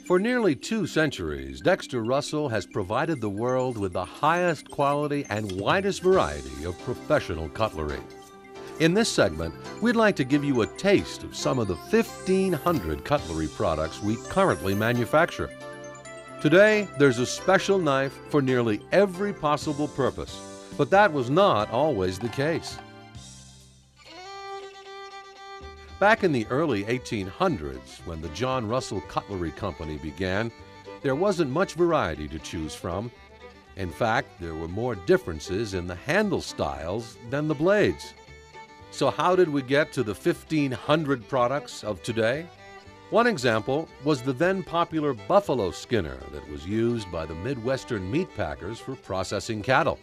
For nearly 2 centuries, Dexter Russell has provided the world with the highest quality and widest variety of professional cutlery. In this segment, we'd like to give you a taste of some of the 1,500 cutlery products we currently manufacture. Today, there's a special knife for nearly every possible purpose, but that was not always the case. Back in the early 1800s, when the John Russell Cutlery Company began, there wasn't much variety to choose from. In fact, there were more differences in the handle styles than the blades. So how did we get to the 1,500 products of today? One example was the then popular buffalo skinner that was used by the Midwestern meat packers for processing cattle.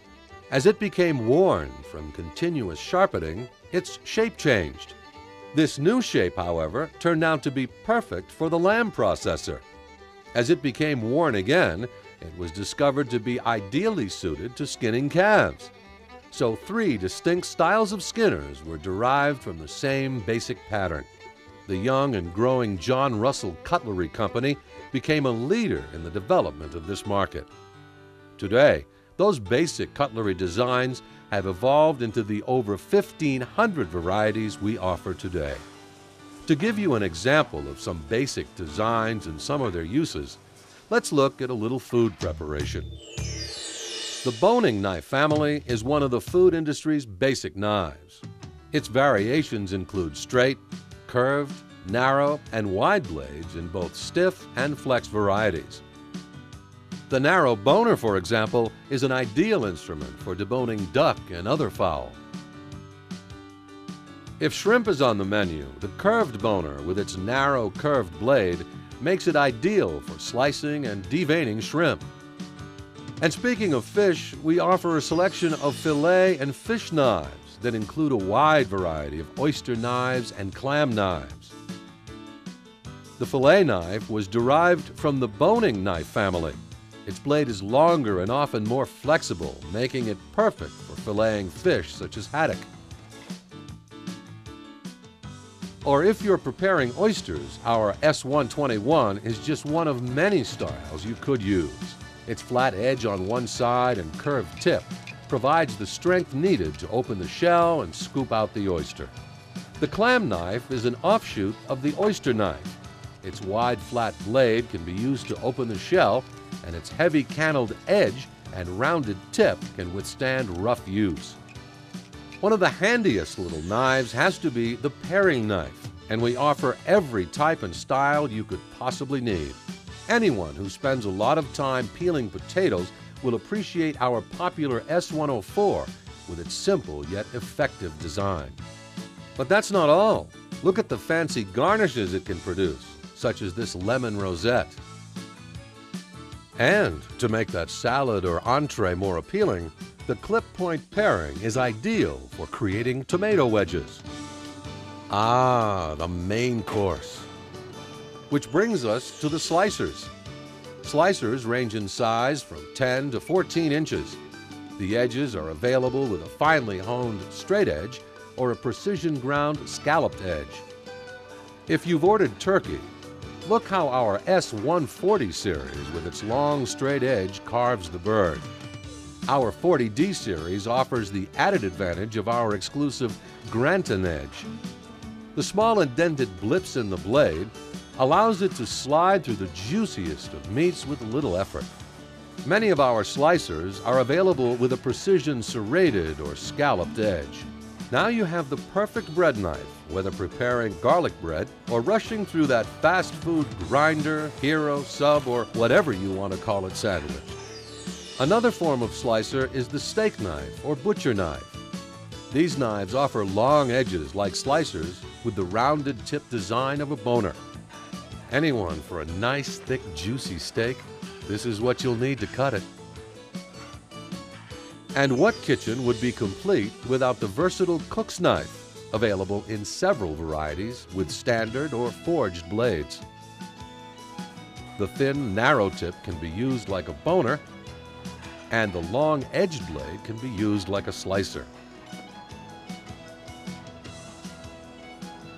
As it became worn from continuous sharpening, its shape changed. This new shape, however, turned out to be perfect for the lamb processor. As it became worn again, it was discovered to be ideally suited to skinning calves. So 3 distinct styles of skinners were derived from the same basic pattern. The young and growing John Russell Cutlery Company became a leader in the development of this market. Today, those basic cutlery designs have evolved into the over 1,500 varieties we offer today. To give you an example of some basic designs and some of their uses, let's look at a little food preparation. The boning knife family is one of the food industry's basic knives. Its variations include straight, curved, narrow, and wide blades in both stiff and flex varieties. The narrow boner, for example, is an ideal instrument for deboning duck and other fowl. If shrimp is on the menu, the curved boner with its narrow curved blade makes it ideal for slicing and deveining shrimp. And speaking of fish, we offer a selection of fillet and fish knives that include a wide variety of oyster knives and clam knives. The fillet knife was derived from the boning knife family. Its blade is longer and often more flexible, making it perfect for filleting fish such as haddock. Or if you're preparing oysters, our S121 is just one of many styles you could use. Its flat edge on one side and curved tip provides the strength needed to open the shell and scoop out the oyster. The clam knife is an offshoot of the oyster knife. Its wide flat blade can be used to open the shell, and its heavy canneled edge and rounded tip can withstand rough use. One of the handiest little knives has to be the paring knife, and we offer every type and style you could possibly need. Anyone who spends a lot of time peeling potatoes will appreciate our popular S104 with its simple yet effective design. But that's not all. Look at the fancy garnishes it can produce, such as this lemon rosette. And to make that salad or entree more appealing, the clip point paring is ideal for creating tomato wedges. Ah, the main course. Which brings us to the slicers. Slicers range in size from 10 to 14 inches. The edges are available with a finely honed straight edge or a precision ground scalloped edge. If you've ordered turkey, look how our S140 series with its long straight edge carves the bird. Our 40D series offers the added advantage of our exclusive Granton edge. The small indented blips in the blade allows it to slide through the juiciest of meats with little effort. Many of our slicers are available with a precision serrated or scalloped edge. Now you have the perfect bread knife, whether preparing garlic bread or rushing through that fast food grinder, hero, sub, or whatever you want to call it sandwich. Another form of slicer is the steak knife or butcher knife. These knives offer long edges like slicers with the rounded tip design of a boner. Anyone for a nice, thick, juicy steak, this is what you'll need to cut it. And what kitchen would be complete without the versatile cook's knife, available in several varieties with standard or forged blades. The thin, narrow tip can be used like a boner, and the long edged blade can be used like a slicer.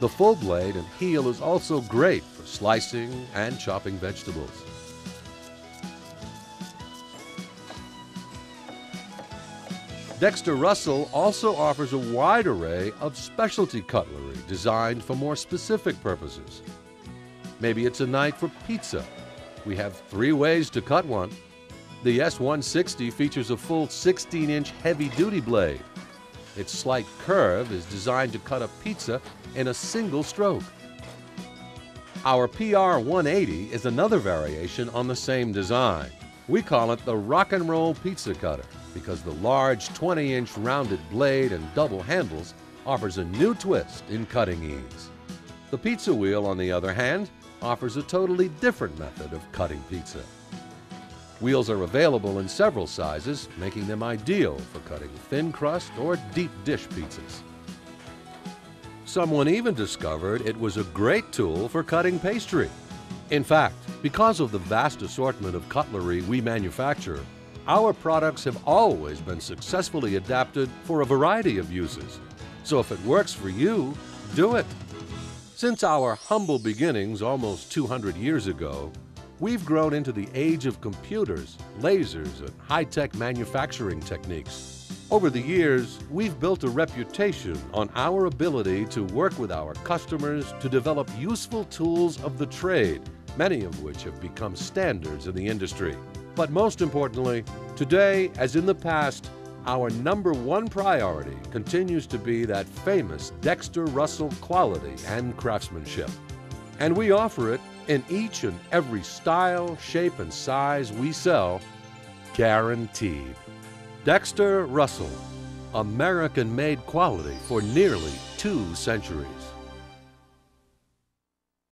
The full blade and heel is also great for slicing, and chopping vegetables. Dexter Russell also offers a wide array of specialty cutlery designed for more specific purposes. Maybe it's a night for pizza. We have 3 ways to cut one. The S160 features a full 16-inch heavy-duty blade. Its slight curve is designed to cut a pizza in a single stroke. Our PR180 is another variation on the same design. We call it the rock and roll pizza cutter because the large 20-inch rounded blade and double handles offers a new twist in cutting ease. The pizza wheel, on the other hand, offers a totally different method of cutting pizza. Wheels are available in several sizes, making them ideal for cutting thin crust or deep dish pizzas. Someone even discovered it was a great tool for cutting pastry. In fact, because of the vast assortment of cutlery we manufacture, our products have always been successfully adapted for a variety of uses. So if it works for you, do it. Since our humble beginnings almost 200 years ago, we've grown into the age of computers, lasers, and high-tech manufacturing techniques. Over the years, we've built a reputation on our ability to work with our customers to develop useful tools of the trade, many of which have become standards in the industry. But most importantly, today, as in the past, our #1 priority continues to be that famous Dexter Russell quality and craftsmanship. And we offer it in each and every style, shape, and size we sell, guaranteed. Dexter Russell, American-made quality for nearly 2 centuries.